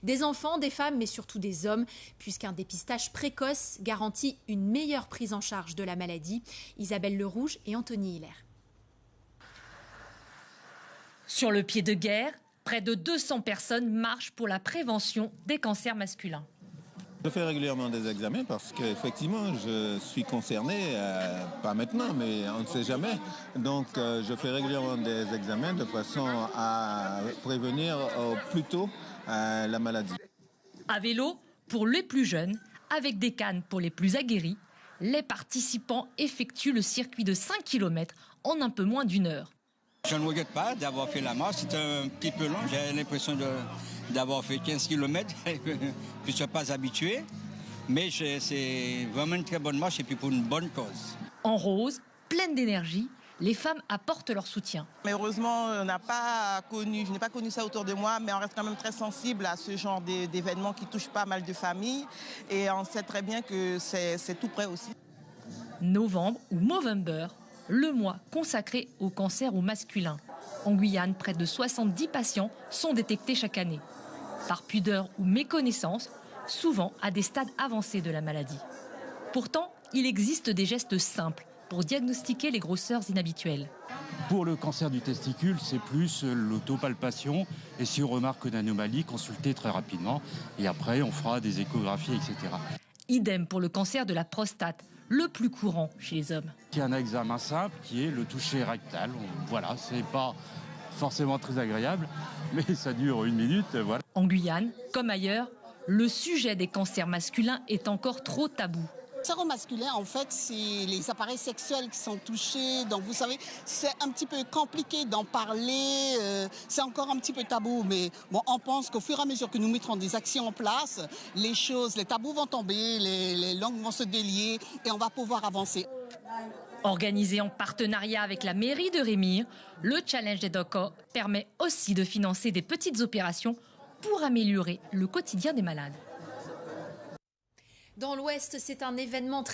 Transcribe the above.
Des enfants, des femmes, mais surtout des hommes, puisqu'un dépistage précoce garantit une meilleure prise en charge de la maladie. Isabelle Lerouge et Anthony Hiller. Sur le pied de guerre, près de 200 personnes marchent pour la prévention des cancers masculins. Je fais régulièrement des examens parce qu'effectivement, je suis concerné, pas maintenant, mais on ne sait jamais. Donc, je fais régulièrement des examens de façon à prévenir au plus tôt la maladie. À vélo, pour les plus jeunes, avec des cannes pour les plus aguerris, les participants effectuent le circuit de 5 km en un peu moins d'une heure. Je ne regrette pas d'avoir fait la marche. C'était un petit peu long. J'ai l'impression d'avoir fait 15 km. Je ne suis pas habitué. Mais c'est vraiment une très bonne marche et puis pour une bonne cause. En rose, pleine d'énergie, les femmes apportent leur soutien. Mais heureusement, je n'ai pas connu ça autour de moi, mais on reste quand même très sensible à ce genre d'événements qui touchent pas mal de familles. Et on sait très bien que c'est tout près aussi. Novembre ou Movember, le mois consacré au cancer au masculin. En Guyane, près de 70 patients sont détectés chaque année. Par pudeur ou méconnaissance, souvent à des stades avancés de la maladie. Pourtant, il existe des gestes simples pour diagnostiquer les grosseurs inhabituelles. Pour le cancer du testicule, c'est plus l'autopalpation. Et si on remarque une anomalie, consulter très rapidement. Et après, on fera des échographies, etc. Idem pour le cancer de la prostate, le plus courant chez les hommes. Il y a un examen simple qui est le toucher rectal. Voilà, c'est pas forcément très agréable, mais ça dure 1 minute. Voilà. En Guyane, comme ailleurs, le sujet des cancers masculins est encore trop tabou. Le cancer masculin, en fait, c'est les appareils sexuels qui sont touchés. Donc, vous savez, c'est un petit peu compliqué d'en parler. C'est encore un petit peu tabou. Mais bon, on pense qu'au fur et à mesure que nous mettrons des actions en place, les tabous vont tomber, les langues vont se délier et on va pouvoir avancer. Organisé en partenariat avec la mairie de Rémire, le Challenge des Doko permet aussi de financer des petites opérations pour améliorer le quotidien des malades. Dans l'Ouest, c'est un événement très